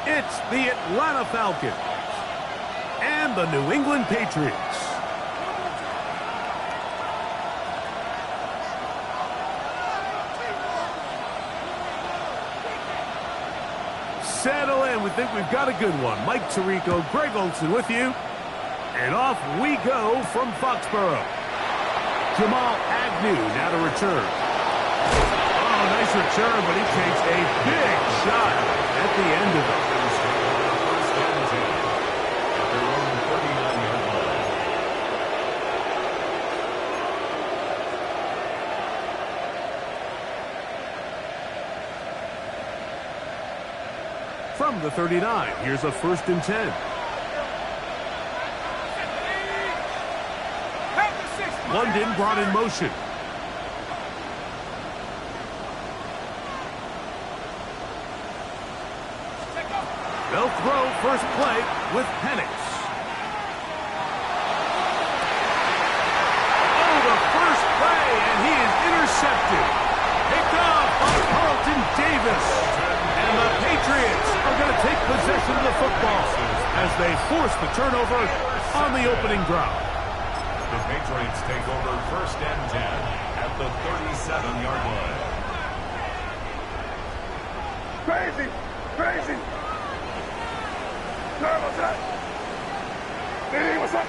It's the Atlanta Falcons and the New England Patriots. Settle in. We think we've got a good one. Mike Tirico, Greg Olson with you. And off we go from Foxborough. Jamal Agnew now to return. Oh, nice return, but he takes a big shot at the end of it. From the 39, here's a 1st and 10. London brought in motion. They'll throw first play with Penix. Oh, the first play, and he is intercepted. Picked off by Carlton Davis. And the Patriots are going to take possession of the football as they force the turnover on the opening drive. The Patriots take over 1st and 10 at the 37-yard line. Crazy! Crazy! Sir, what's up? Diddy, what's up?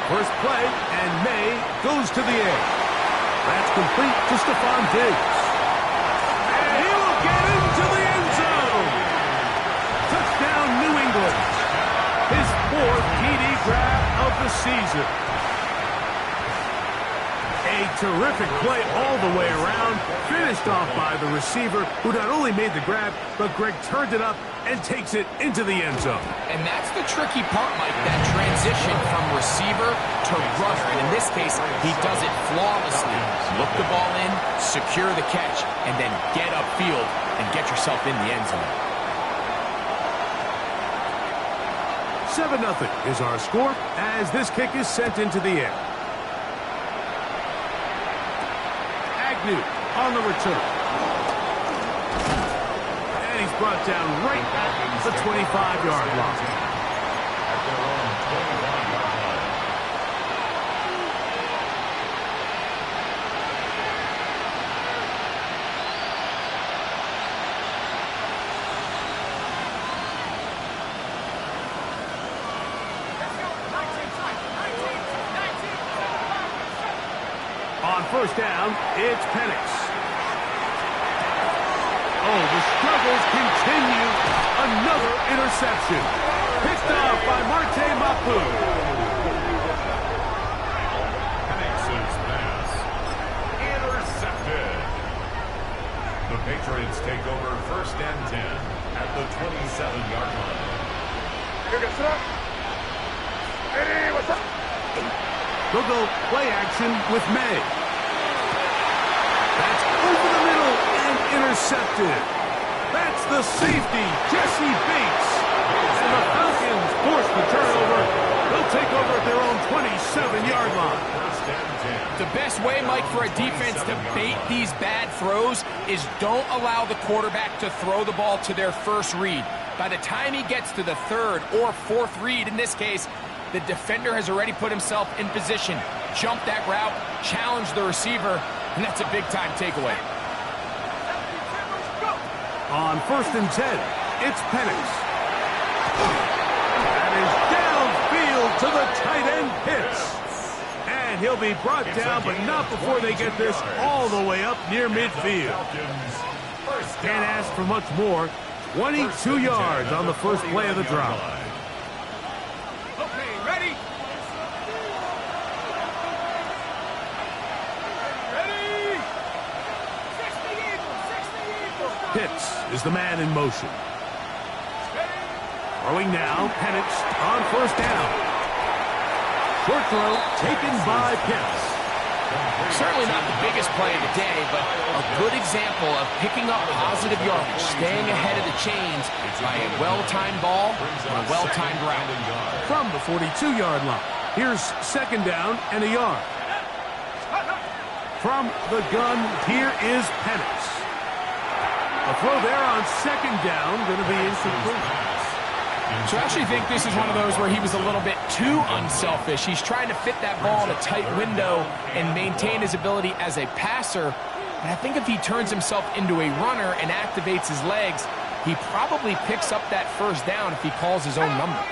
First play, and May goes to the edge. That's complete to Stephon Diggs. And he will get into the end zone. Touchdown, New England. His 4th TD grab of the season. A terrific play all the way around, finished off by the receiver, who not only made the grab, but Greg turned it up and takes it into the end zone. And that's the tricky part, Mike, that transition from receiver to runner. And in this case, he does it flawlessly. Look the ball in, secure the catch, and then get upfield and get yourself in the end zone. 7-0 is our score as this kick is sent into the air. Agnew on the return. And he's brought down right at the 25-yard line. At their own 25-yard line. On 1st down, it's Penix. Oh, the struggles continue. Another interception. Picked off by Marte Mapu. Penix's pass intercepted. The Patriots take over 1st and 10 at the 27-yard line. Here goes up. Hey, what's up? They'll go play action with May. That's over the middle and intercepted. That's the safety, Jesse Bates. And the Falcons force the turnover. They'll take over at their own 27-yard line. The best way, Mike, for a defense to bait these bad throws is don't allow the quarterback to throw the ball to their first read. By the time he gets to the 3rd or 4th read, in this case, the defender has already put himself in position, jumped that route, challenged the receiver, and that's a big-time takeaway. On 1st and 10, it's Penix. That is downfield to the tight end Pitts. And he'll be brought down, but not before they get this all the way up near midfield. Can't ask for much more. 22 yards on the first play of the drive. Pitts is the man in motion. Throwing now, Penix on 1st down. Short throw taken by Pitts. Certainly not the biggest play of the day, but a good example of picking up positive yardage, staying ahead of the chains by a well-timed ball on a well-timed route. From the 42-yard line, here's 2nd down and a yard. From the gun, here is Penix. A throw there on second down, going to be incomplete. So I actually think this is one of those where he was a little bit too unselfish. He's trying to fit that ball in a tight window and maintain his ability as a passer. And I think if he turns himself into a runner and activates his legs, he probably picks up that first down if he calls his own number.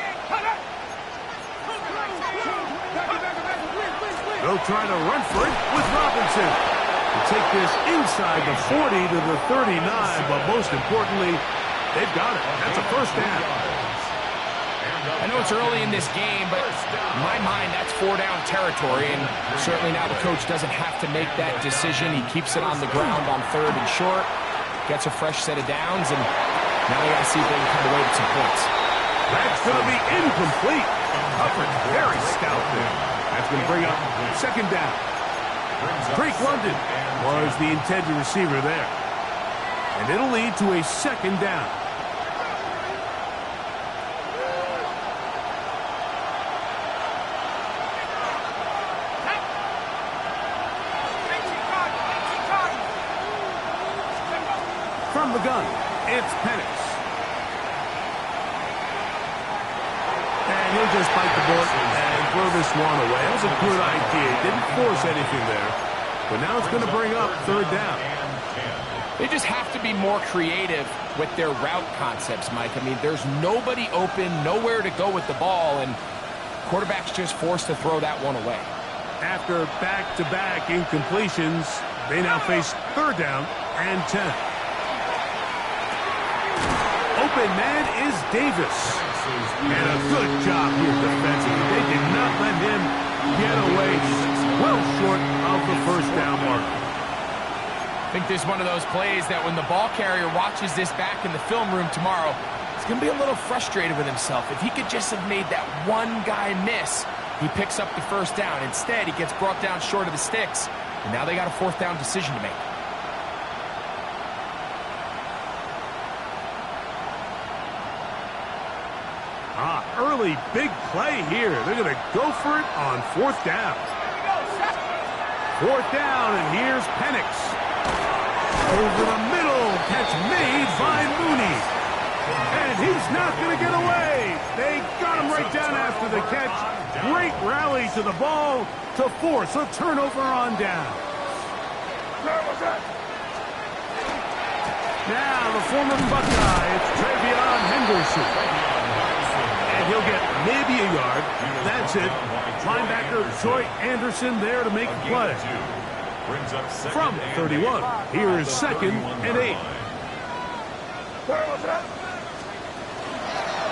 They'll try to run for it with Robinson. To take this inside the 40 to the 39, but most importantly, they've got it. That's a first down. I know it's early in this game, but in my mind, that's 4-down territory, and certainly now the coach doesn't have to make that decision. He keeps it on the ground on 3rd and short, gets a fresh set of downs, and now they got to see if they can come away with some points. That's going to be incomplete. Coverage very stout there. That's going to bring up second down. Drake London was the intended receiver there. And it'll lead to a second down. From the gun, it's Penix. And he'll just bite the bullet and throw this one away. That was a good idea. Didn't force anything there. But now it's going to bring up 3rd down. They just have to be more creative with their route concepts, Mike. I mean, there's nobody open, nowhere to go with the ball, and quarterback's just forced to throw that one away. After back-to-back incompletions, they now face 3rd down and 10. Open man is Davis. And a good job here defensively. They did not let him get away well short of the first down mark. I think this is one of those plays that when the ball carrier watches this back in the film room tomorrow, he's going to be a little frustrated with himself. If he could just have made that one guy miss, he picks up the first down. Instead, he gets brought down short of the sticks, and now they got a 4th down decision to make. Early big play here. They're going to go for it on 4th down. 4th down, and here's Penix. Over the middle, catch made by Mooney. And he's not going to get away. They got him right down after the catch. Great rally to the ball to force a turnover on down. Now the former Buckeye, it's Travion Henderson. He'll get maybe a yard. That's it. Linebacker Troy Anderson there to make the play. From 31, here is 2nd and 8.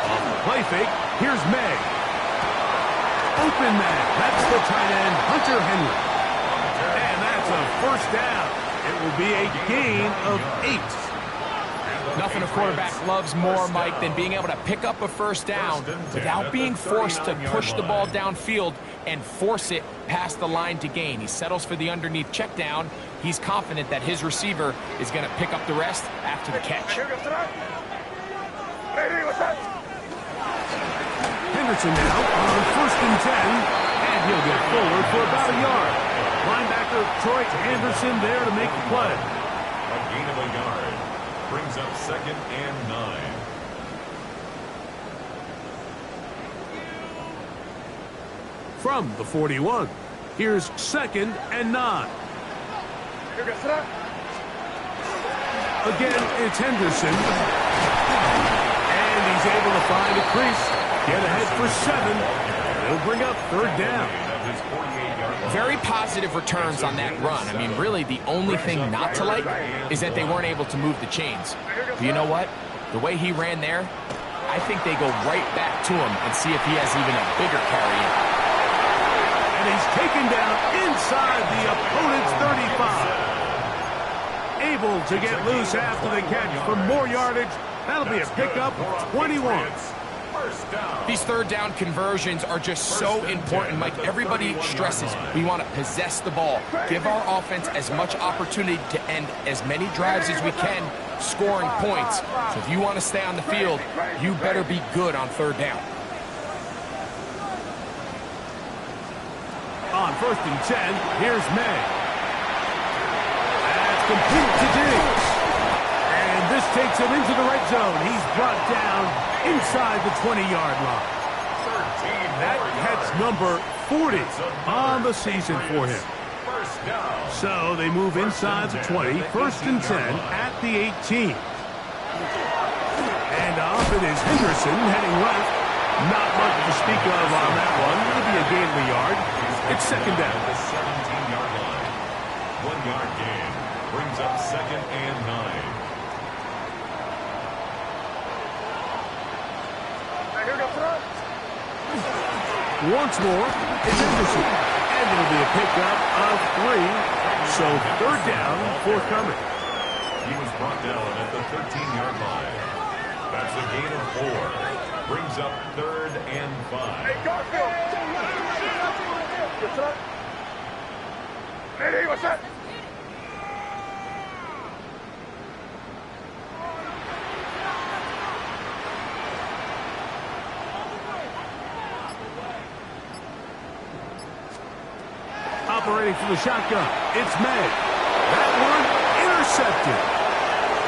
Off the play fake, here's May. Open man, that's the tight end, Hunter Henry. And that's a first down. It will be a gain of 8. Nothing a quarterback loves more, Mike, than being able to pick up a first down without being forced to push the ball downfield and force it past the line to gain. He settles for the underneath check down. He's confident that his receiver is going to pick up the rest after the catch. Henderson now on 1st and 10, and he'll get forward for about a yard. Linebacker Troy Anderson there to make the play. A gain of a yard. Brings up 2nd and 9. From the 41, here's 2nd and 9. Again, it's Henderson. And he's able to find a crease. Get ahead for 7. It'll bring up 3rd down. Very positive returns on that run. I mean, really, the only thing not to like is that they weren't able to move the chains. But you know what? The way he ran there, I think they go right back to him and see if he has even a bigger carry in. And he's taken down inside the opponent's 35. Able to get loose after the catch for more yardage. That'll be a pickup of 21. These 3rd down conversions are just so important, Mike. Everybody stresses we want to possess the ball, give our offense as much opportunity to end as many drives as we can, scoring points. So if you want to stay on the field, you better be good on 3rd down. On 1st and 10, here's May. That's complete to Diggs. And this takes him into the red zone. He's brought down inside the 20-yard line. That catch number 40 on the season for him. So they move inside the 20, first and 10 at the 18. And off it is Henderson heading left. Not much to speak of on that one. Maybe a gain of a yard. It's second down. The 17-yard line. 1-yard gain brings up second and 9. Once more, it's Henderson. And it'll be a pickup of 3. So third down, forthcoming. He was brought down at the 13-yard line. That's a gain of 4. Brings up third and 5. Hey, Garfield! What's up? Hey, what's up? Operating from the shotgun, it's May. That one intercepted.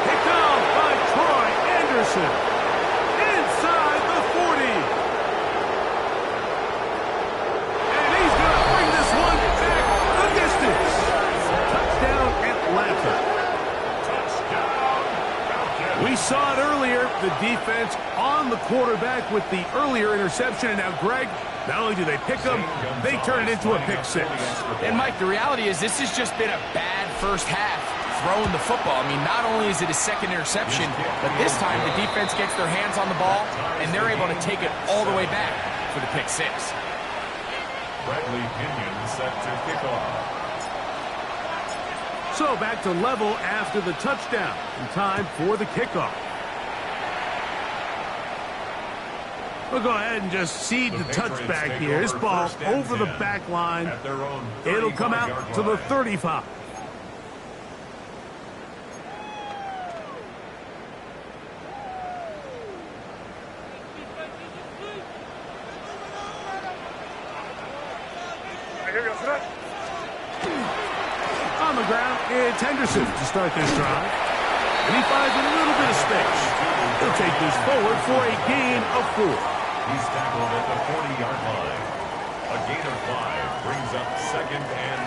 Picked off by Troy Anderson. Inside the 40. And he's going to bring this one back the distance. Touchdown, Atlanta. We saw it earlier, the defense on the quarterback with the earlier interception. And now, Greg, not only do they pick them, they turn it into a pick 6. And, Mike, the reality is this has just been a bad first half throwing the football. I mean, not only is it a second interception, but this time the defense gets their hands on the ball, and they're able to take it all the way back for the pick 6. Bradley Pinion set to kick off. So back to level after the touchdown. And time for the kickoff. We'll go ahead and just seed the touchback here. This ball over the back line. It'll come out to the 35. On the ground, it's Henderson to start this drive. And he finds a little bit of space. He'll take this forward for a gain of 4. He's tackled at the 40-yard line. A gain of 5 brings up second and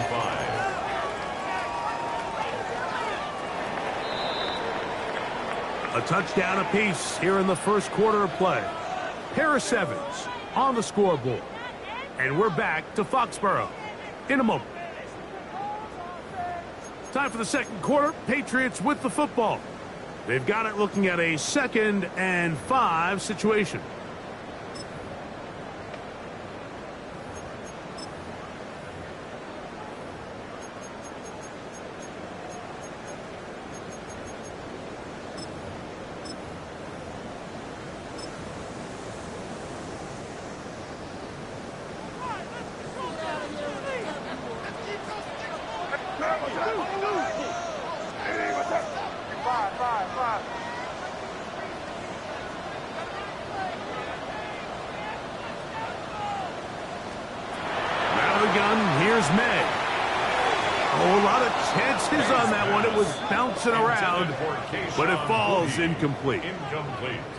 5. A touchdown apiece here in the first quarter of play. Pair of 7s on the scoreboard. And we're back to Foxborough in a moment. Time for the second quarter. Patriots with the football. They've got it looking at a 2nd and 5 situation. Around, but it falls incomplete.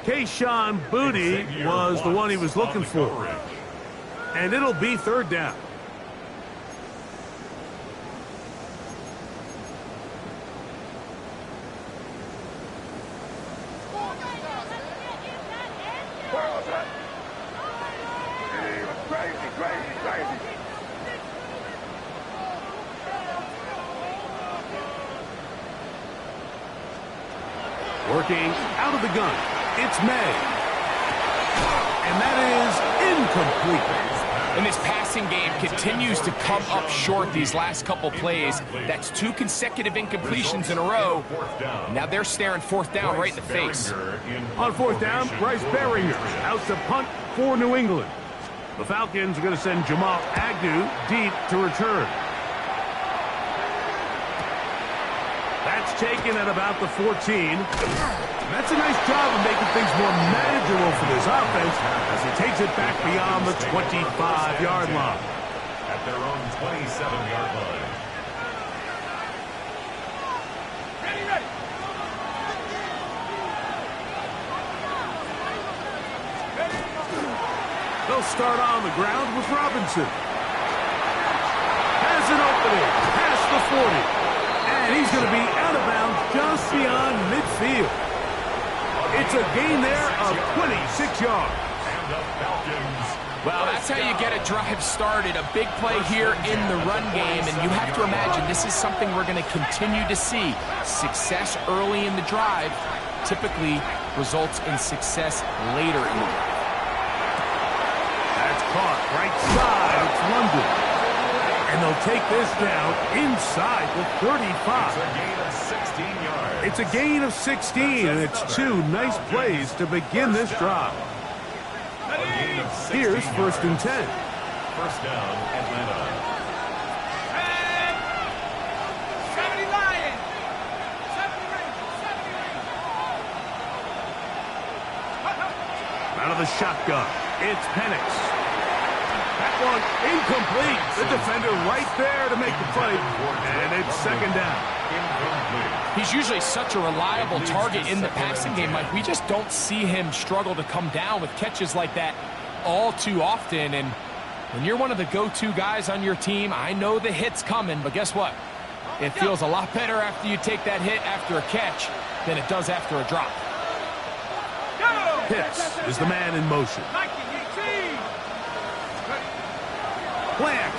Kayshawn Booty was the one he was looking for. And it'll be third down. Working out of the gun, it's May. And that is incomplete. And this passing game continues to come up short these last couple plays. That's 2 consecutive incompletions in a row. Now they're staring fourth down right in the face. On fourth down, Bryce Beringer out to punt for New England. The Falcons are going to send Jamal Agnew deep to return. That's taken at about the 14. That's a nice job of making things more manageable for this offense as he takes it back beyond the 25-yard line. At their own 27-yard line. They'll start on the ground with Robinson. Has an opening past the 40. And he's going to be out of bounds just beyond midfield. It's a gain there of 26 yards. And the Falcons. Well, that's how you get a drive started. A big play here in the run game, and you have to imagine this is something we're going to continue to see. Success early in the drive typically results in success later in the drive. That's caught right side. It's London. And they'll take this down inside the 35. It's a gain of 16 yards. It's a gain of 16, and it's two nice plays to begin this drive. Here's 1st and 10. First down, Atlanta. Out of the shotgun, it's Penix. That one incomplete. The defender right there to make the play, and it's 2nd down. He's usually such a reliable target in the passing game, Mike. We just don't see him struggle to come down with catches like that all too often. And when you're one of the go-to guys on your team, I know the hit's coming, but guess what? It feels a lot better after you take that hit after a catch than it does after a drop. Pitts is the man in motion. Plant.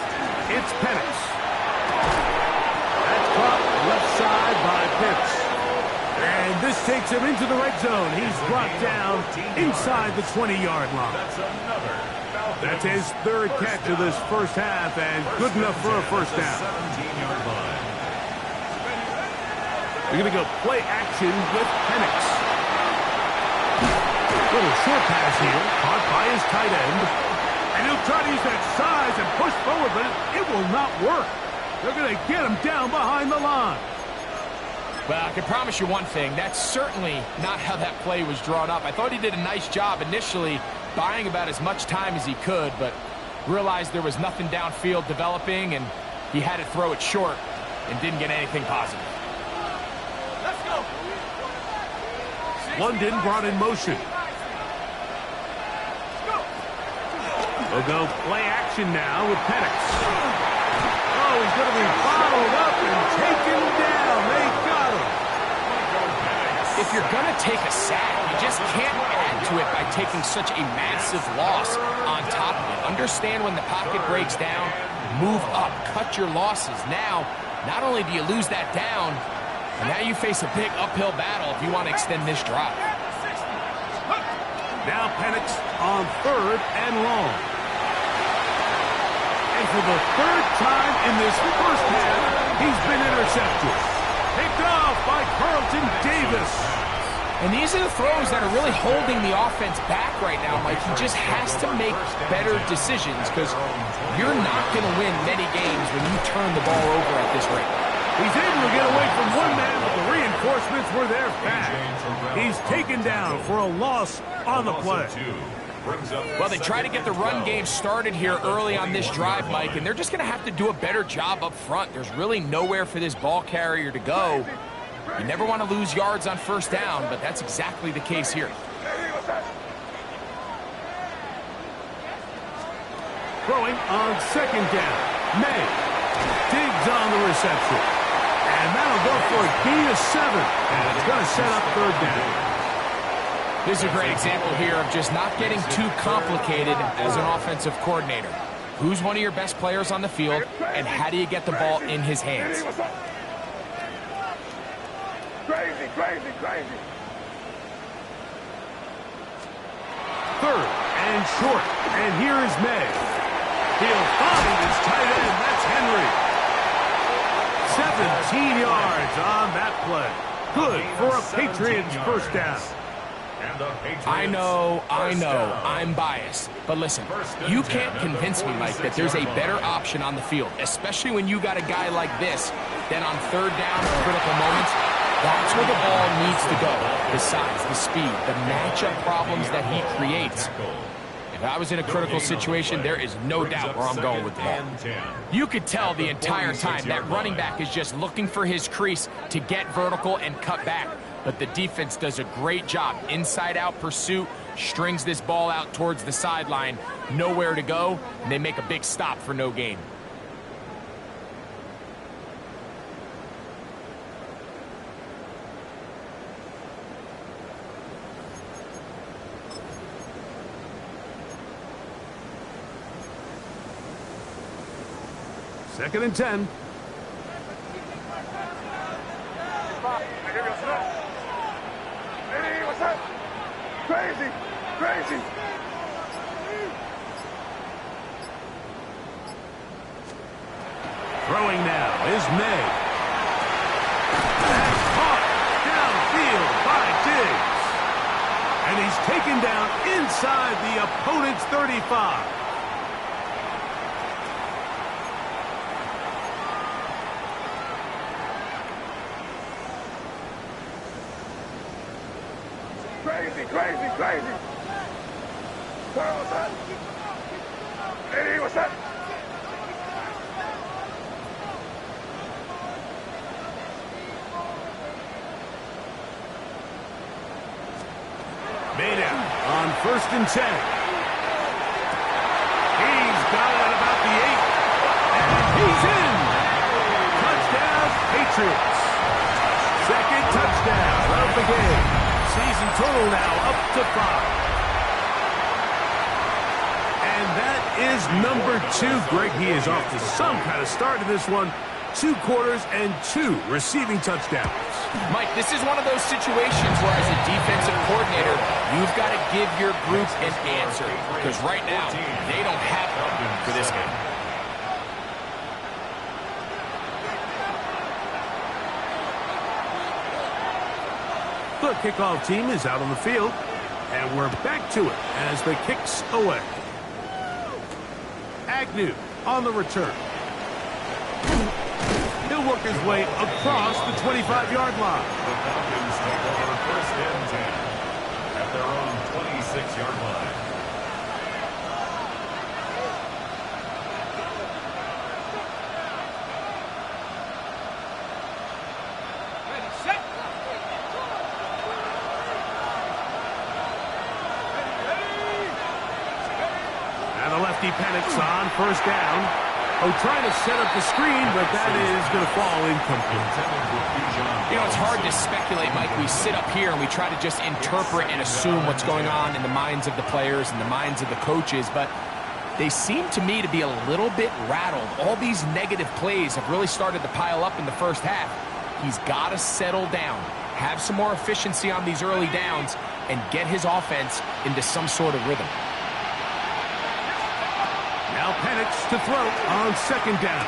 It's Penix. That's caught left side by Pitts. And this takes him into the red zone. He's brought down inside the 20-yard line. That's his 3rd catch of this first half, and good enough for a first down. We're going to go play action with Penix. Little short pass here, caught by his tight end. And he'll try to use that size and push forward, but it will not work. They're going to get him down behind the line. Well, I can promise you one thing. That's certainly not how that play was drawn up. I thought he did a nice job initially buying about as much time as he could, but realized there was nothing downfield developing, and he had to throw it short and didn't get anything positive. Let's go. London brought in motion. They'll go play action now with Penix. Oh, he's going to be bottled up and taken down. They got him. If you're going to take a sack, you just can't add to it by taking such a massive loss on top of it. Understand when the pocket breaks down, move up, cut your losses. Now, not only do you lose that down, but now you face a big uphill battle if you want to extend this drive. Now Penix on 3rd and long. And for the 3rd time in this first half, he's been intercepted. Picked off by Carlton Davis. And these are the throws that are really holding the offense back right now, Mike. He just has to make better decisions because you're not going to win many games when you turn the ball over at this rate. He's able to get away from one man, but the reinforcements were there fast. He's taken down for a loss on the play. Well, they try to get the run game started here early on this drive, Mike, and they're just going to have to do a better job up front. There's really nowhere for this ball carrier to go. You never want to lose yards on 1st down, but that's exactly the case here. Throwing on 2nd down. May digs on the reception. And that'll go for a gain of 7. And it's going to set up 3rd down. This is a great example here of just not getting too complicated as an offensive coordinator. Who's one of your best players on the field, and how do you get the ball in his hands? Crazy, crazy, crazy. 3rd and short. And here is May. He'll find his tight end. That's Henry. 17 yards on that play. Good for a Patriots first down. I know, I'm biased. But listen, you can't convince me, Mike, that there's a better option on the field, especially when you got a guy like this, then on 3rd down at critical moments, that's where the ball needs to go. The size, the speed, the matchup problems that he creates. If I was in a critical situation, there is no doubt where I'm going with the ball. You could tell the entire time that running back is just looking for his crease to get vertical and cut back. but the defense does a great job. Inside-out pursuit, strings this ball out towards the sideline, nowhere to go, and they make a big stop for no gain. Second and 10. Hey, what's up? Crazy, crazy. Throwing now is May. That's caught downfield by Diggs. And he's taken down inside the opponent's 35. Crazy, crazy, crazy. Carl, what's up? Hey, what's up? Made it on first and 10. He's got it at about the 8. And he's in. Touchdown, Patriots. Second touchdown of the game. Season total now up to 5. And that is number 2. Greg, he is off to some kind of start to this one. 2 quarters and 2 receiving touchdowns. Mike, this is one of those situations where as a defensive coordinator, you've got to give your group an answer. Because right now, they don't have one for this game. The kickoff team is out on the field, and we're back to it as the kick's away. Agnew on the return. He'll work his way across the 25-yard line. The Falcons take over first and 10 at their own 26-yard line. Lefty Penix on first down. Oh, trying to set up the screen, but that is going to fall incomplete. You know, it's hard to speculate, Mike. We sit up here and we try to just interpret and assume what's going on in the minds of the players and the minds of the coaches, but they seem to me to be a little bit rattled. All these negative plays have really started to pile up in the first half. He's got to settle down, have some more efficiency on these early downs, and get his offense into some sort of rhythm. Now Penix to throw on second down.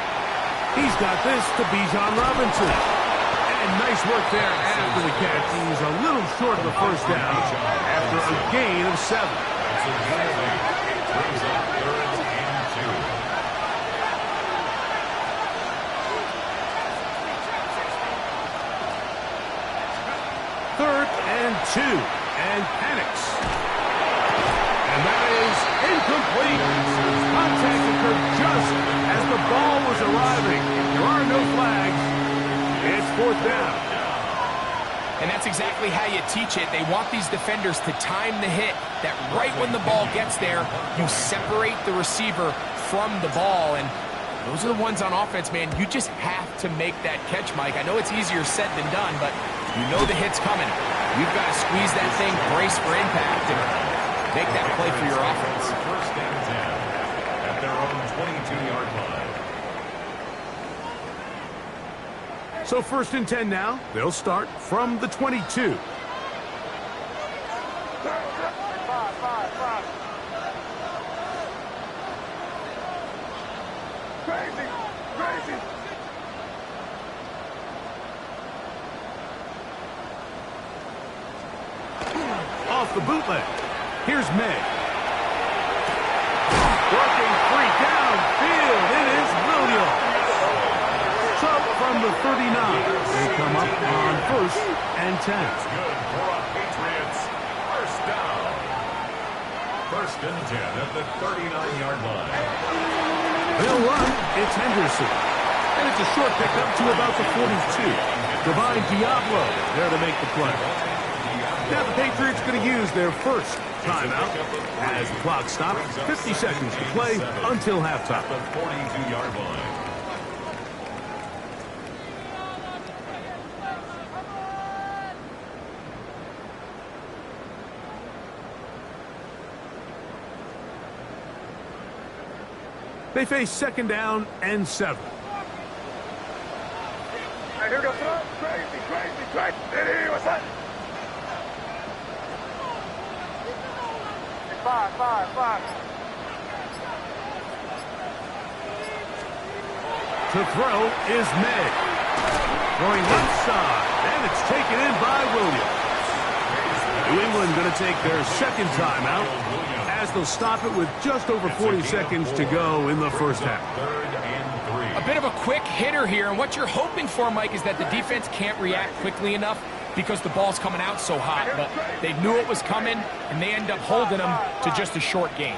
He's got this to Bijan Robinson. And nice work there after the catch. He was a little short of the first down after a gain of 7. Brings up third and 2. Third and 2. And Penix. And that is incomplete. Contact occurred just as the ball was arriving. There are no flags. It's fourth down. And that's exactly how you teach it. They want these defenders to time the hit, that right when the ball gets there, you separate the receiver from the ball. And those are the ones on offense, man. You just have to make that catch, Mike. I know it's easier said than done, but you know the hit's coming. You've got to squeeze that thing, brace for impact, and make that play for your offense. First and 10 at their own 22-yard line. So first and 10 now. They'll start from the 22. Crazy, crazy. Off the bootleg. Here's May. Working free downfield. It is Williams. So from the 39, they come up on first and 10. Good for a Patriots first down. First and 10 at the 39-yard line. They'll run. It's Henderson. And it's a short pickup to about the 42. Divine Diablo there to make the play. Now the Patriots going to use their first timeout as the clock stops. 50 seconds to play until halftime. At the 42-yard line. They face second down and 7. Hey, here we go. Crazy, crazy, crazy. Hey, what's that? Five. To throw is May. Going left side, and it's taken in by Williams. New England going to take their second timeout as they'll stop it with just over 40 seconds to go in the first half. A bit of a quick hitter here, and what you're hoping for, Mike, is that the defense can't react quickly enough because the ball's coming out so hot. But they knew it was coming, and they end up holding them to just a short gain.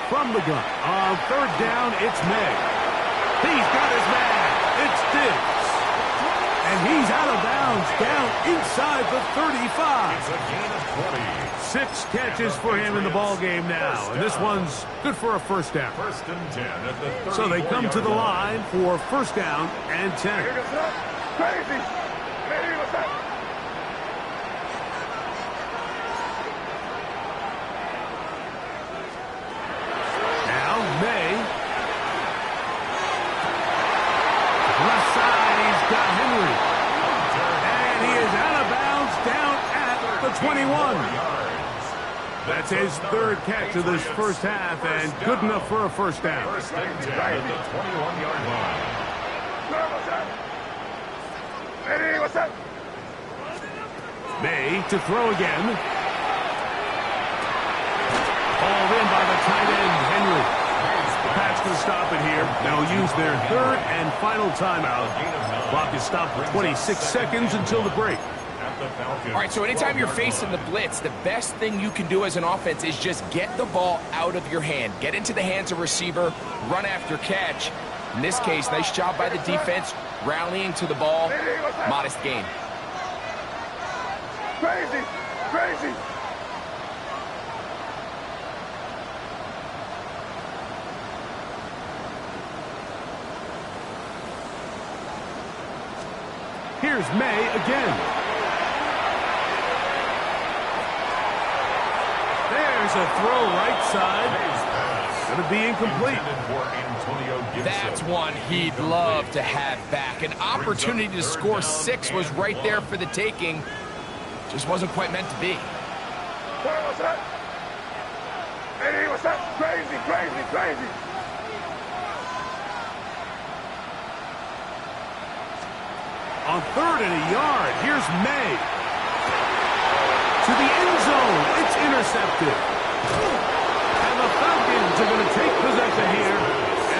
From the gun, on third down, it's May. He's got his man. It's Diggs. And he's out of bounds, down inside the 35. It's a gain of 20. 6 catches for him in the ball game now, and this one's good for a first down. First and 10 at the 34-yard So they come to the line for first down and 10. Here goes that. Crazy. Hey, what's that? Now May. Left side, he's got Henry. And he is out of bounds down at the 21. That's his third catch of this first half, and good enough for a first down. First and 10 at the 21-yard line. What's that? Hey, what's that? May to throw again. Hauled in by the tight end, Henry. The Pats can stop it here. They'll use their third and final timeout. Clock is stopped for 26 seconds until the break. All right, so anytime you're facing the blitz, the best thing you can do as an offense is just get the ball out of your hand. Get into the hands of receiver, run after catch. In this case, nice job by the defense, rallying to the ball, modest gain. Crazy, crazy. Here's May again. There's a throw right side. Going to be incomplete. That's one he'd love to have back. An opportunity to score 6 was right there for the taking. Just wasn't quite meant to be. What's that? Hey, what's that? Crazy, crazy, crazy. On third and a yard, here's May. To the end zone, it's intercepted. And the Falcons are going to take possession here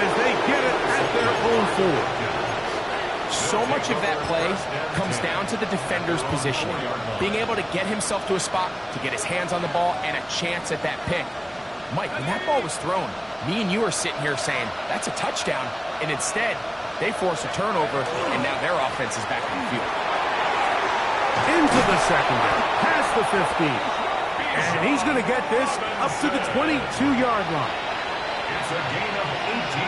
as they get it at their own 4. So much of that play comes down to the defender's positioning. Being able to get himself to a spot, to get his hands on the ball, and a chance at that pick. Mike, when that ball was thrown, me and you are sitting here saying, that's a touchdown. And instead, they force a turnover, and now their offense is back on the field. Into the secondary, past the 15. And he's going to get this up to the 22-yard line. It's a gain of 18.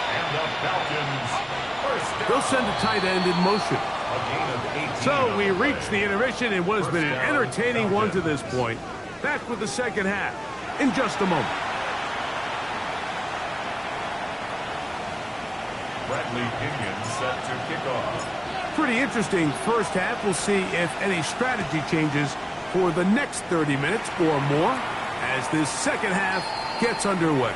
And the Falcons first down. They'll send a tight end in motion. A gain of 18. So we reach the intermission in what has been an entertaining one to this point. Back with the second half in just a moment. Bradley Pinion set to kick off. Pretty interesting first half. We'll see if any strategy changes for the next 30 minutes or more as this second half gets underway.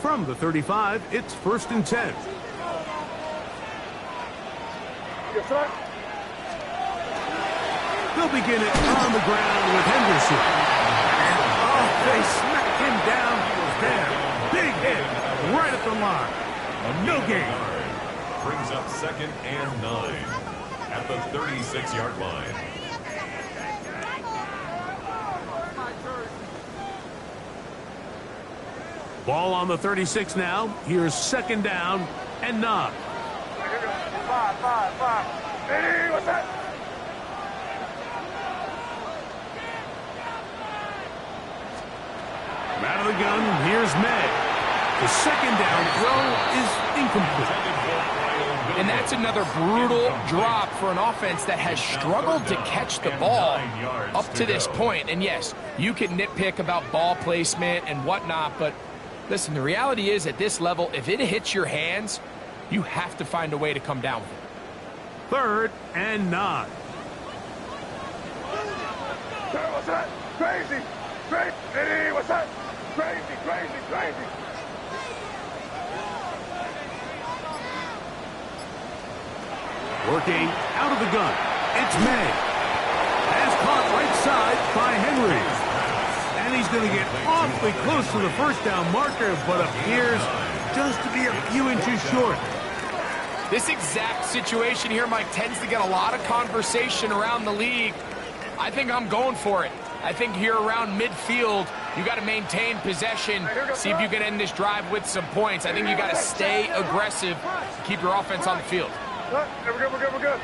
From the 35, it's first and 10. Yes, sir. They'll begin it on the ground with Henderson. And they smack him down there. Big hit right at the line. No gain. Brings up second and 9. at the 36-yard line. Ball on the 36 now. Here's second down and 9. Five. Hey, what's that? Out of the gun, here's May. The second down throw is incomplete. And that's another brutal drop for an offense that has struggled to catch the ball up to this point. And yes, you can nitpick about ball placement and whatnot, but listen, the reality is at this level, if it hits your hands, you have to find a way to come down with it. Third and 9. What's that? Crazy. Hey, what's that? Crazy. Working out of the gun. It's May. Pass caught right side by Henry. And he's going to get awfully close to the first down marker, but appears just to be a few inches short. This exact situation here, Mike, tends to get a lot of conversation around the league. I think I'm going for it. I think here around midfield, you got to maintain possession, see if you can end this drive with some points. I think you got to stay aggressive, keep your offense on the field. We're good.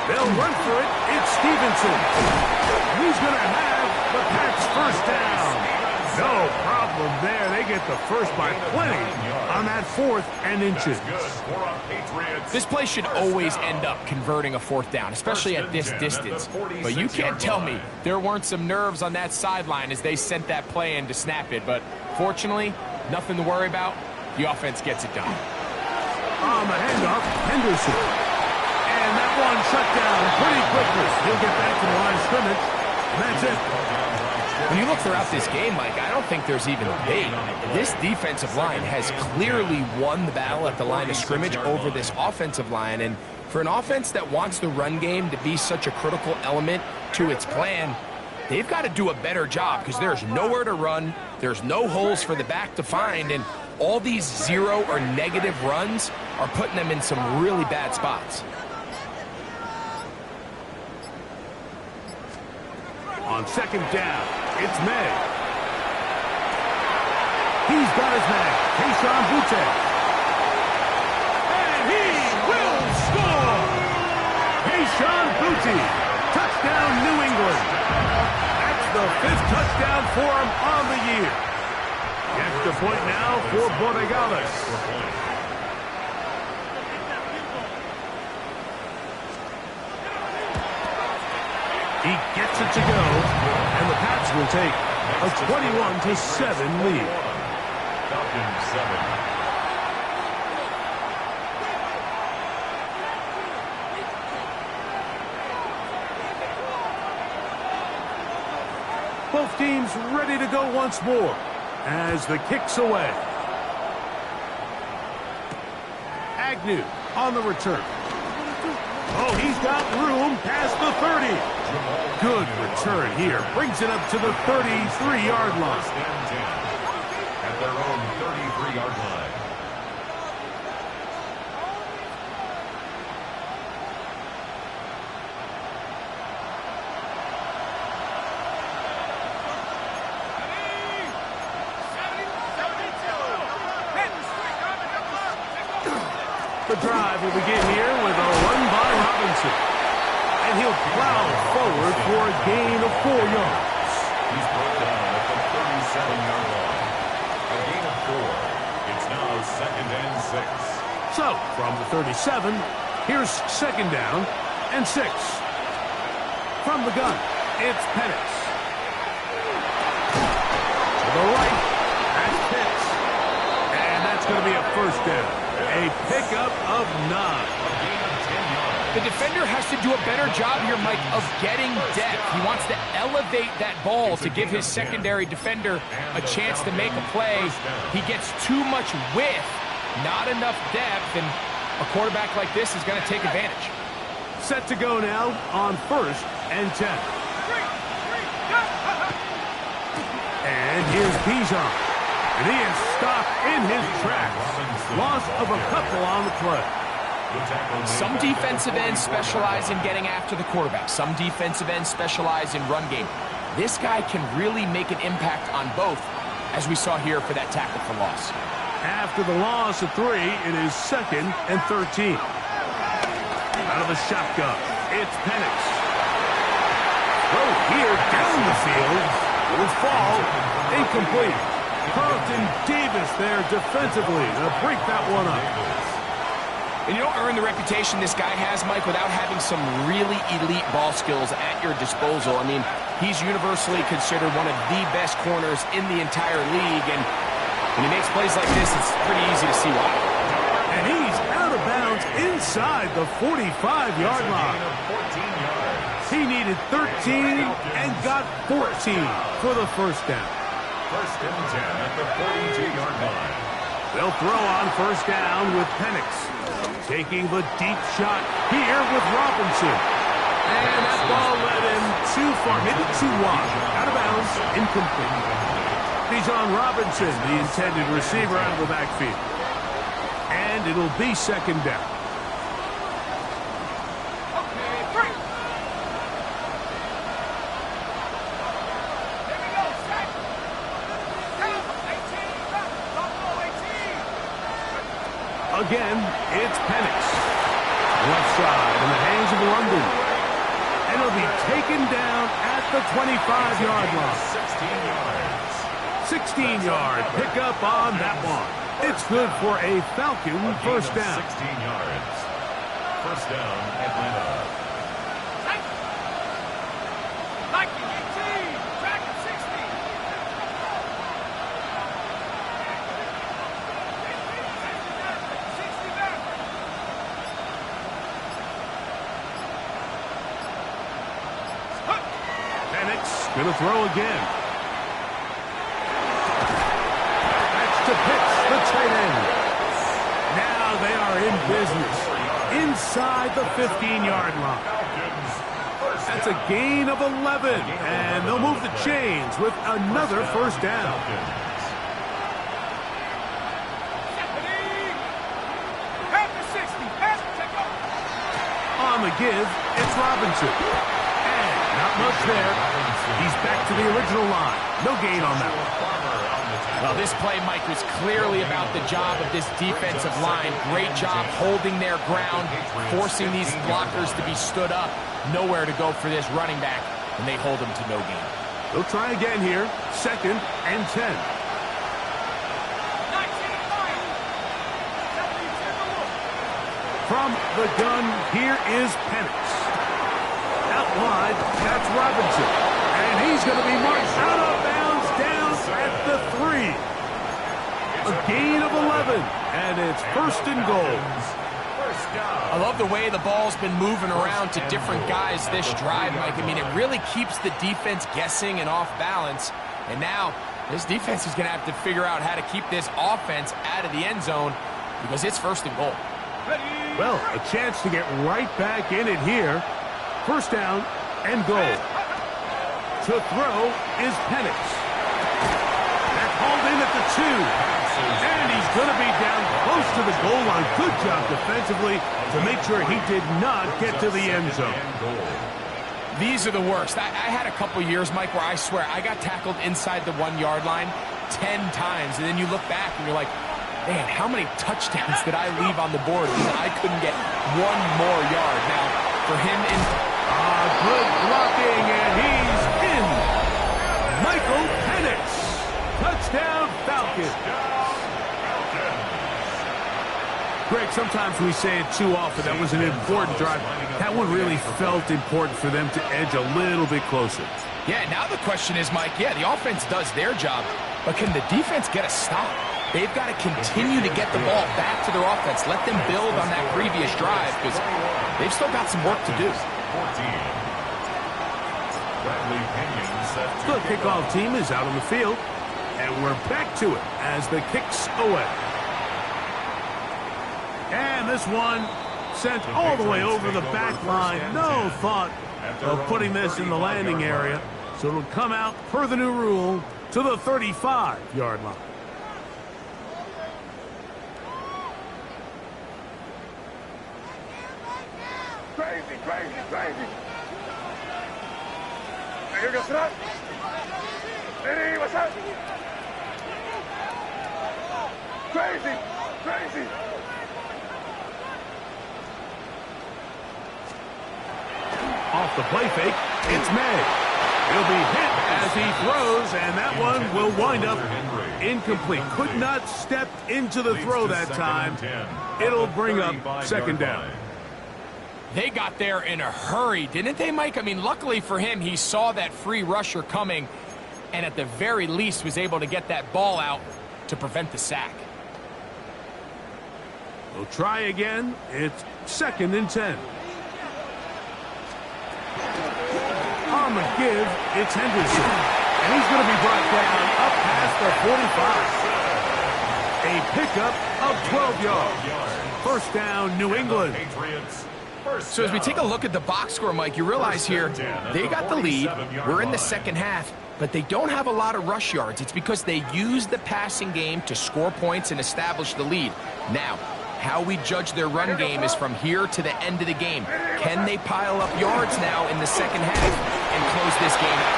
They'll run for it. It's Stevenson. He's going to have the Pats first down. No problem there. They get the first by plenty on that 4th and inches. This play should always end up converting a 4th down, especially at this distance. But you can't tell me there weren't some nerves on that sideline as they sent that play in to snap it. But fortunately, nothing to worry about. The offense gets it done. On the handoff, Henderson. And that one shut down pretty quickly. He'll get back to the line of scrimmage. And that's it. When you look throughout this game, Mike, I don't think there's even a debate. This defensive line has clearly won the battle at the line of scrimmage over this offensive line. And for an offense that wants the run game to be such a critical element to its plan, they've got to do a better job because there's nowhere to run. There's no holes for the back to find. And all these 0 or negative runs are putting them in some really bad spots. On second down, it's May. He's got his man, Kayshon Boutte. And he will score! Kayshon Boutte, touchdown New England. That's the 5th touchdown for him on the year. Extra point now for Borregales. He gets it to go, and the Pats will take a 21-7 lead. Falcons 7. Both teams ready to go once more as the kick's away. Agnew on the return. Oh, he's got room past the 30. Good return here. Brings it up to the 33-yard line. At their own 33-yard line. The drive will begin here with a run by Robinson. And he'll plow forward for a gain of 4 yards. He's brought down at the 37-yard line. A gain of 4. It's now 2nd and 6. So, from the 37, here's second down and 6. From the gun, it's Penix. To the right, that's Pitts. And that's going to be a first down. A pickup of 9. The defender has to do a better job here, Mike, of getting depth. He wants to elevate that ball to give his secondary defender a chance to make a play. He gets too much width, not enough depth, and a quarterback like this is going to take advantage. Set to go now on 1st and 10. And here's Bijan. And he is stopped in his tracks. Loss of a couple on the play. Some defensive ends specialize in getting after the quarterback. Some defensive ends specialize in run game. This guy can really make an impact on both, as we saw here for that tackle for loss. After the loss of 3, it is 2nd and 13. Out of the shotgun, it's Penix. Throw here down the field. Will fall. Incomplete. Carlton Davis there defensively to break that one up. And you don't earn the reputation this guy has, Mike, without having some really elite ball skills at your disposal. I mean, he's universally considered one of the best corners in the entire league, and when he makes plays like this, it's pretty easy to see why. And he's out of bounds inside the 45-yard line. He needed 13 and got 14 for the first down. 1st and 10 at the 42-yard line. They'll throw on first down with Penix. Taking the deep shot here with Robinson. And that ball led him too far, maybe too wide. Out of bounds, incomplete. Bijan Robinson, the intended receiver, out of the backfield. And it'll be 2nd down. Again, it's Penix. Left side in the hands of London. And it'll be taken down at the 25-yard line. 16-yard pickup on that one. It's good for a Falcon first down. 16 yards. First down, Atlanta. Going to throw again. That's to Pitts, the tight end. Now they are in business inside the 15-yard line. That's a gain of 11, and they'll move the chains with another first down. On the give, it's Robinson. And not much there. He's back to the original line. No gain on that one. Well, this play, Mike, was clearly about the job of this defensive line. Great job holding their ground, forcing these blockers to be stood up. Nowhere to go for this running back, and they hold him to no gain. They'll try again here. 2nd and 10. From the gun, here is Penix. Out wide, that's Robinson. And he's going to be marched out of bounds down at the 3. A gain of 11, and it's 1st and goal. I love the way the ball's been moving around to different guys this drive, Mike. I mean, it really keeps the defense guessing and off balance. And now this defense is going to have to figure out how to keep this offense out of the end zone because it's 1st and goal. Well, a chance to get right back in it here. First down and goal. To throw is Penix. That's hauled in at the 2. And he's going to be down close to the goal line. Good job defensively to make sure he did not get to the end zone. These are the worst. I had a couple years, Mike, where I swear I got tackled inside the 1-yard line 10 times. And then you look back and you're like, man, how many touchdowns did I leave on the board because I couldn't get one more yard. Now, for him in... good blocking, and he's in. Michael Penix. Touchdown, Falcons. Greg, sometimes we say it too often. That was an important drive. That one really felt important for them to edge a little bit closer. Yeah, now the question is, Mike, yeah, the offense does their job, but can the defense get a stop? They've got to continue to get the ball back to their offense. Let them build on that previous drive because they've still got some work to do. The kickoff team is out on the field, and we're back to it as the kick's away. And this one sent all the way over the back line. No thought of putting this in the landing area, so it'll come out per the new rule to the 35-yard line. Crazy, crazy, crazy. Here goes that. Hey, what's that? Crazy, crazy. Off the play fake, it's May. He'll be hit as he throws, and that one will wind up incomplete. Could not step into the throw that time. It'll bring up second down. They got there in a hurry, didn't they, Mike? I mean, luckily for him, he saw that free rusher coming, and at the very least was able to get that ball out to prevent the sack. We'll try again. It's 2nd and 10. On the give, it's Henderson. And he's going to be brought down up past the 45. A pickup of 12 yards. First down, New England. So as we take a look at the box score, Mike, you realize here they got the lead. We're in the second half, but they don't have a lot of rush yards. It's because they use the passing game to score points and establish the lead. Now, how we judge their run game is from here to the end of the game. Can they pile up yards now in the second half and close this game out?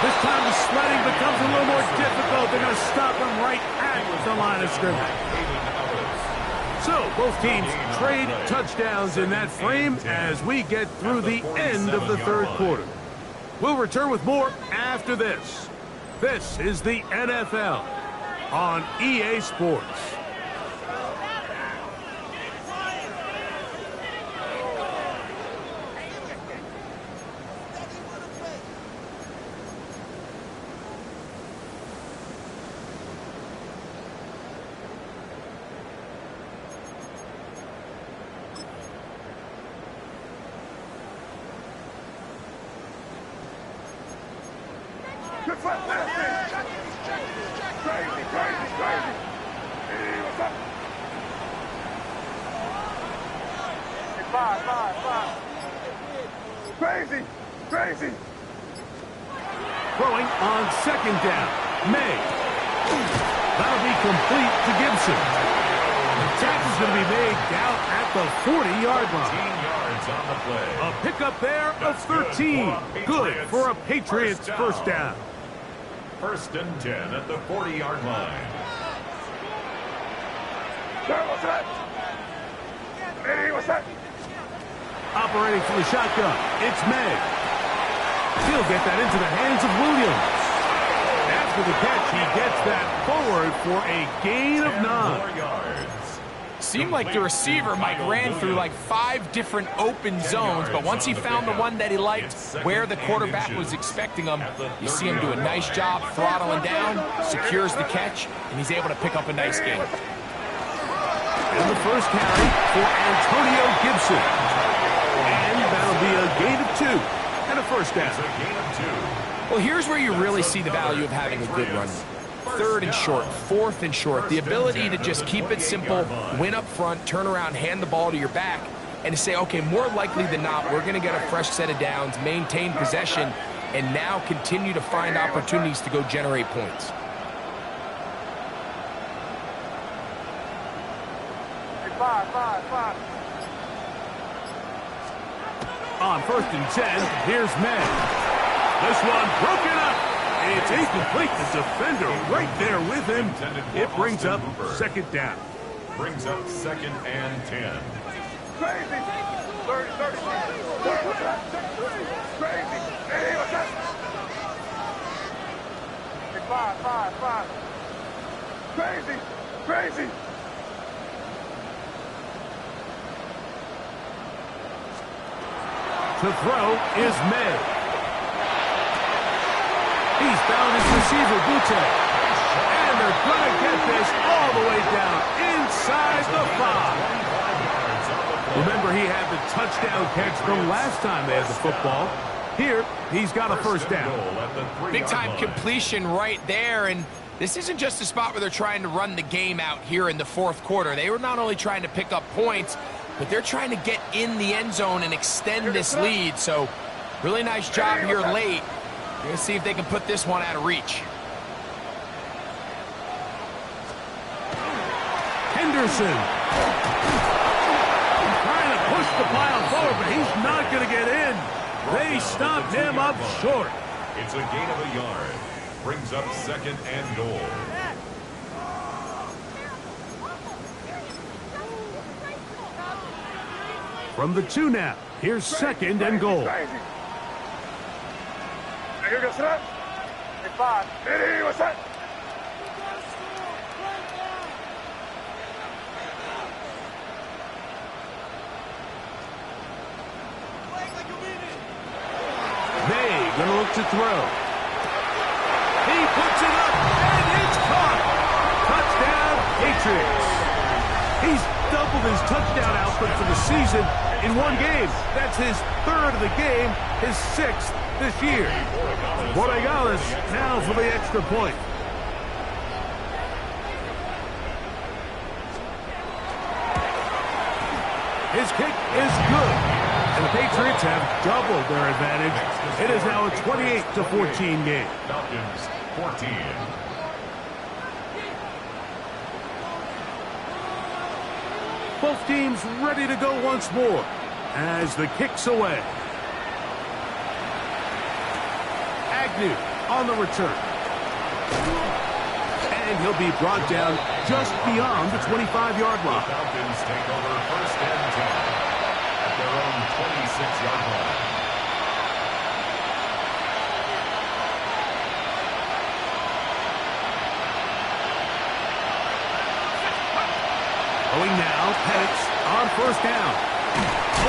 This time the sledding becomes a little more difficult. They're going to stop him right at the line of scrimmage. So both teams trade touchdowns in that frame as we get through the end of the third quarter. We'll return with more after this. This is the NFL on EA Sports. Good foot, left hand. Crazy, crazy, crazy. Hey, what's up? Hey, five. Crazy, crazy. Throwing on 2nd down. May. That'll be complete to Gibson. The tackle's going to be made down at the 40-yard line. On the play. A pickup there of 13. Good for a Patriots first down. 1st and 10 at the 40-yard line. Sir, what's that? Hey, what's that? Operating from the shotgun, it's May. He'll get that into the hands of Williams. After the catch, he gets that forward for a gain of 9. 4 yards. Seemed like the receiver, Mike, ran through like 5 different open zones, but once he found the one that he liked, where the quarterback was expecting him, you see him do a nice job throttling down, secures the catch, and he's able to pick up a nice gain. And the first carry for Antonio Gibson. And that'll be a gain of 2 and a first down. Well, here's where you really see the value of having a good run. 3rd and short, 4th and short. The ability to just keep it simple, win up front, turn around, hand the ball to your back, and to say, okay, more likely than not, we're going to get a fresh set of downs, maintain possession, and now continue to find opportunities to go generate points. Five. On 1st and 10, here's May. This one broken up. It's incomplete. The defender right there with him. It brings up 2nd down. Brings up 2nd and 10. Crazy. 30. What's that? Crazy. Hey, what's that? Hey, five. Crazy. To throw is May. He's found his receiver, Butte. And they're going to get this all the way down inside the 5. Remember, he had the touchdown catch from last time they had the football. Here, he's got a first down. Big-time completion right there, and this isn't just a spot where they're trying to run the game out here in the 4th quarter. They were not only trying to pick up points, but they're trying to get in the end zone and extend this lead. So, really nice job here late. We're going to see if they can put this one out of reach. Henderson. Trying to push the pile forward, but he's not going They stopped him up short. It's a gain of a yard. Brings up 2nd and goal. From the 2 now. Here's 2nd and goal. Here goes that. Hey, 5. Hey, what's that? May gonna look to throw. He puts it up, and it's caught. Touchdown, Patriots. He's doubled his touchdown output for the season in one game. That's his 3rd of the game, his 6th this year. Borregales now for the extra point. His kick is good. And the Patriots have doubled their advantage. It is now a 28-14 game. Falcons 14. Both teams ready to go once more as the kick's away. Agnew on the return. And he'll be brought down just beyond the 25-yard line. Falcons take over 1st and 10 at their own 26-yard line. Going now, Penix on 1st down.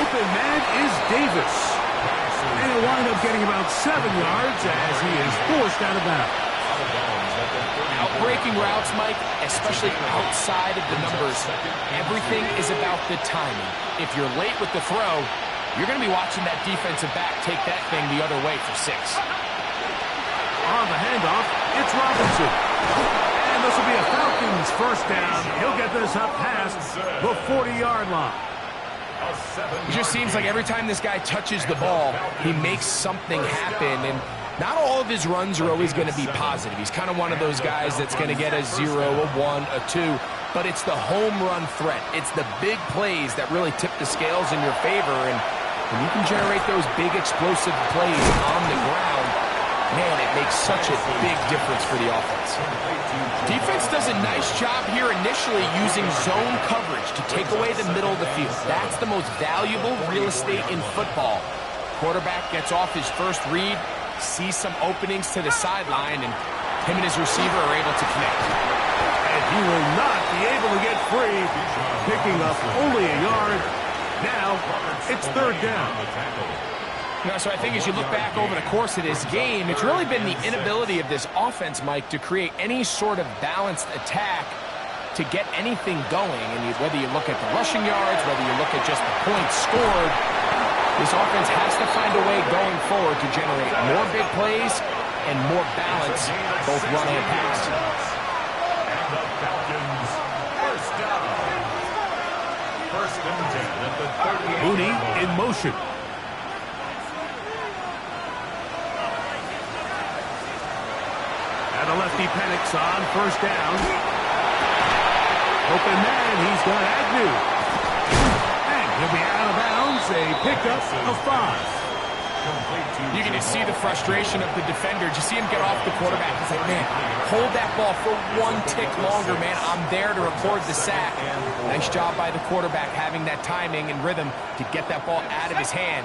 Open man is Davis. And he'll wind up getting about 7 yards as he is forced out of bounds. Outbreaking routes, Mike, especially outside of the numbers, everything is about the timing. If you're late with the throw, you're going to be watching that defensive back take that thing the other way for 6. On the handoff, it's Robinson. And this will be a Falcons 1st down. He'll get this up past the 40-yard line. It just seems like every time this guy touches the ball, he makes something happen, and not all of his runs are always going to be positive. He's kind of one of those guys that's going to get a 0, a 1, a 2, but it's the home run threat. It's the big plays that really tip the scales in your favor, and when you can generate those big explosive plays on the ground, man, it makes such a big difference for the offense. Defense does a nice job here initially using zone coverage to take away the middle of the field. That's the most valuable real estate in football. Quarterback gets off his first read, sees some openings to the sideline, and him and his receiver are able to connect. And he will not be able to get free, picking up only a yard. Now, it's 3rd down. You know, so I think as you look back over the course of this game, it's really been the inability of this offense, Mike, to create any sort of balanced attack to get anything going. And whether you look at the rushing yards, whether you look at just the points scored, this offense has to find a way going forward to generate more big plays and more balance, both run and pass. And the Falcons 1st down. 1st and 10 at the 38. Mooney in motion. And a lefty Penix on 1st down. Open man, he's got Agnew. And he'll be out of bounds, a pickup of 5. You can just see the frustration of the defender. Just see him get off the quarterback. He's like, man, hold that ball for 1 tick longer, man. I'm there to record the sack. Nice job by the quarterback having that timing and rhythm to get that ball out of his hand.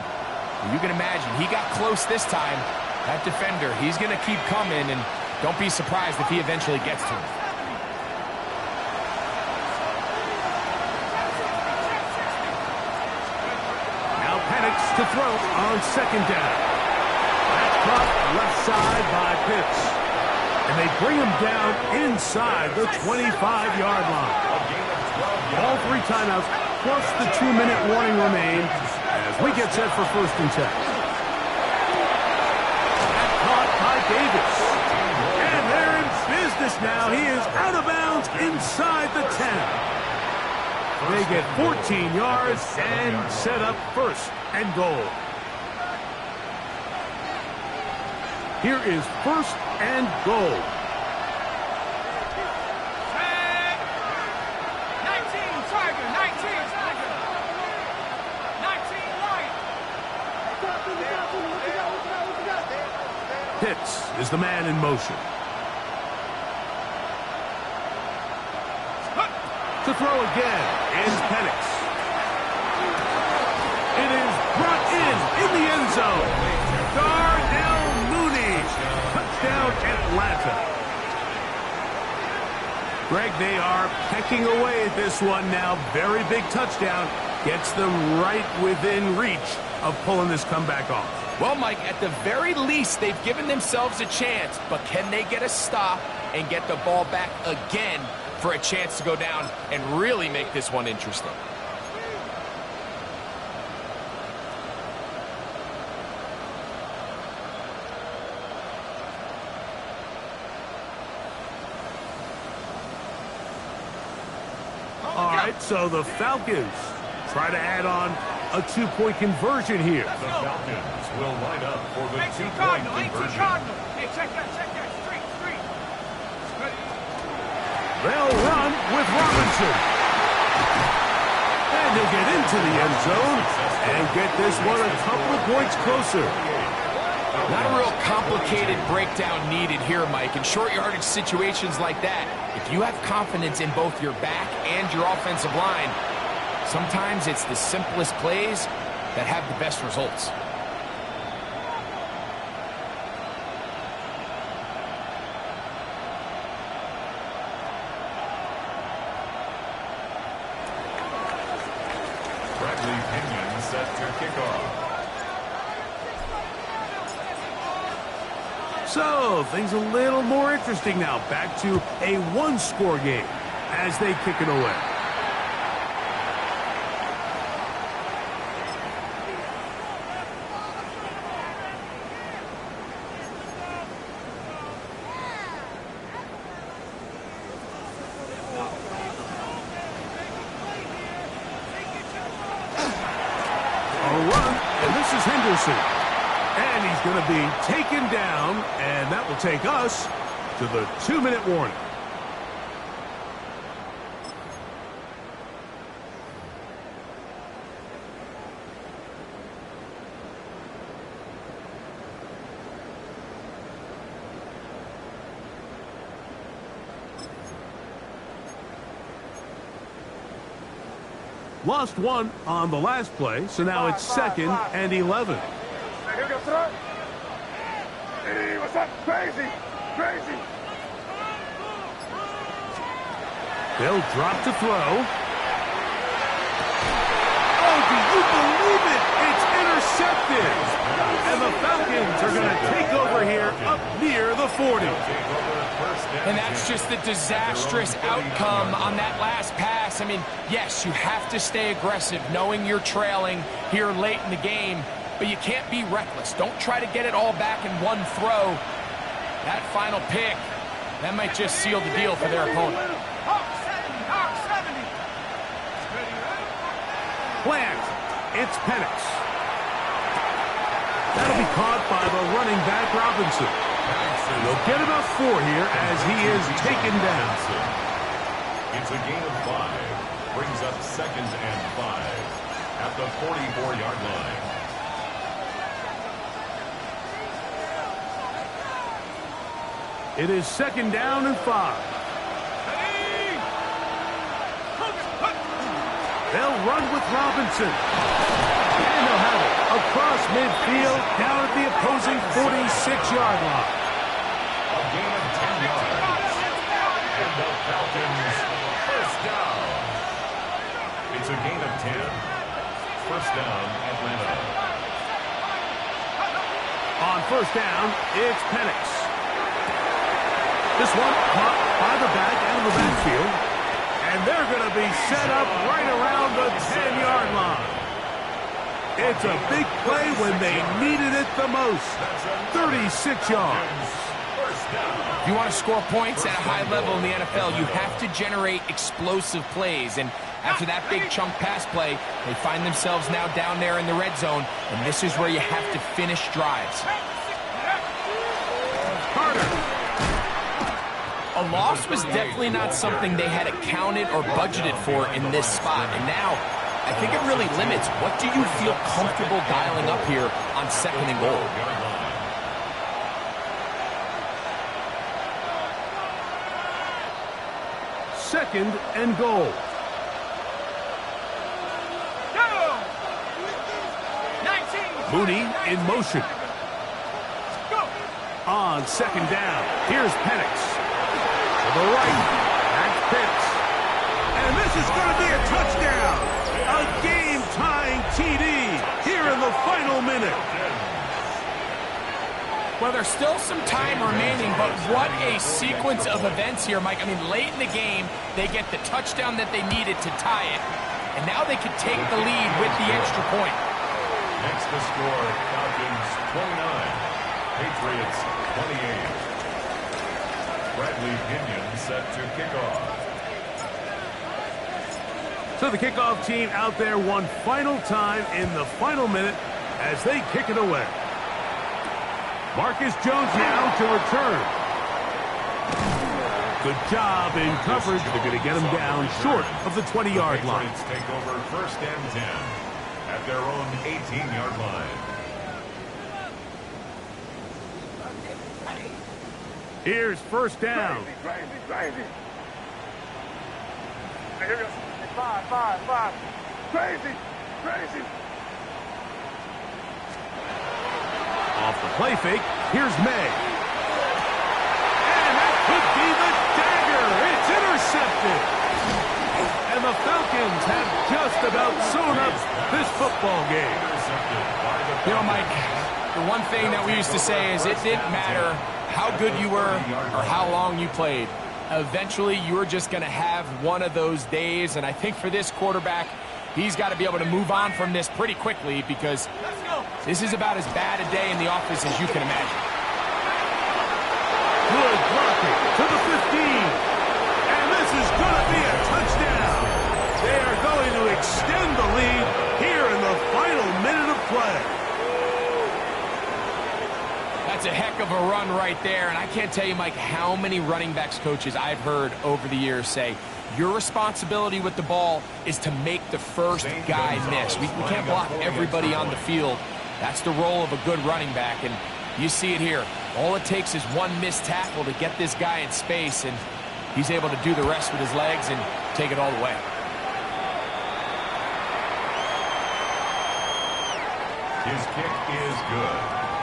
And you can imagine, he got close this time. That defender, he's going to keep coming, and don't be surprised if he eventually gets to him. Now Penix to throw on 2nd down. That's caught left side by Pitts. And they bring him down inside the 25-yard line. All 3 timeouts plus the 2-minute warning remain as we get set for 1st and 10. That's caught by Davis. And they're in business now. He is out of bounds inside the 10. They get 14 yards and set up 1st and goal. Here is 1st and goal. 19 Tiger, 19 Tiger, 19 Lion. Pitts is the man in motion. To throw again is Penix. It is brought in the end zone. Darnell Mooney. Touchdown Atlanta. Greg, they are pecking away at this one now. Very big touchdown. Gets them right within reach of pulling this comeback off. Well, Mike, at the very least, they've given themselves a chance. But can they get a stop and get the ball back again for a chance to go down and really make this one interesting? All right, so the Falcons try to add on a two-point conversion here. The Falcons will line up for the two-point conversion. Hey, check that, street. They'll run with Robinson. And he'll get into the end zone and get this one a couple of points closer. Not a real complicated breakdown needed here, Mike. In short yardage situations like that, if you have confidence in both your back and your offensive line, sometimes it's the simplest plays that have the best results. Bradley Pinion set to kick off. So, things a little more interesting now. Back to a one-score game as they kick it away. A run, and this is Henderson. And he's going to be taken down, and that will take us to the 2-minute warning. Lost one on the last play, so now it's 2nd and 11. Here goes throw. Hey, what's that? Crazy. They'll drop to throw. Oh, do you believe it? It's intercepted. And the Falcons are going to take over here up near the 40. And that's just the disastrous outcome on that last pass. I mean, yes, you have to stay aggressive knowing you're trailing here late in the game. But you can't be reckless. Don't try to get it all back in one throw. That final pick, that might just seal the deal for their opponent. Plant. It's Penix. That'll be caught by the running back Robinson. They'll get about 4 here as he is taken down. It's a gain of 5. Brings up 2nd and 5 at the 44-yard line. It is 2nd down and 5. They'll run with Robinson. And they'll have it across midfield down at the opposing 46-yard line. A gain of 10 yards. And the Falcons first down. It's a gain of 10. First down, Atlanta. On first down, it's Penix. This one caught by the back out of the backfield. And they're going to be set up right around the 10-yard line. It's a big play when they needed it the most. 36 yards. If you want to score points at a high level in the NFL, you have to generate explosive plays. And after that big chunk pass play, they find themselves now down there in the red zone. And this is where you have to finish drives. A loss was definitely not something they had accounted or budgeted for in this spot. And now I think it really limits what do you feel comfortable dialing up here on 2nd and goal. Second and goal. Mooney in motion. On 2nd down, here's Penix. To the right, that's Pitts. And this is going to be a touchdown. A game-tying TD here in the final minute. Well, there's still some time remaining, but what a sequence of events here, Mike. I mean, late in the game, they get the touchdown that they needed to tie it, and now they can take the lead with the extra point. Next to score, Falcons 29, Patriots 28. Bradley Pinion set to kick off. So the kickoff team out there one final time in the final minute as they kick it away. Marcus Jones now to return. Good job in coverage. They're going to get him down short of the 20-yard line. Patriots take over 1st and 10 at their own 18-yard line. Here's 1st down. Crazy. Hey, here we go. 5. Crazy. Off the play fake, here's May. And that could be the dagger. It's intercepted. And the Falcons have just about sewn up this football game. You know, Mike, the one thing that we used to say is it didn't matter how good you were or how long you played. Eventually, you were just going to have one of those days, and I think for this quarterback, he's got to be able to move on from this pretty quickly because this is about as bad a day in the office as you can imagine. Good blocking to the 15. And this is going to be a touchdown. They are going to extend the lead here in the final minute of play. That's a heck of a run right there, and I can't tell you, Mike, how many running backs coaches I've heard over the years say, your responsibility with the ball is to make the first guy miss. We can't block everybody on the field. That's the role of a good running back, and you see it here. All it takes is one missed tackle to get this guy in space, and he's able to do the rest with his legs and take it all the way. His kick is good.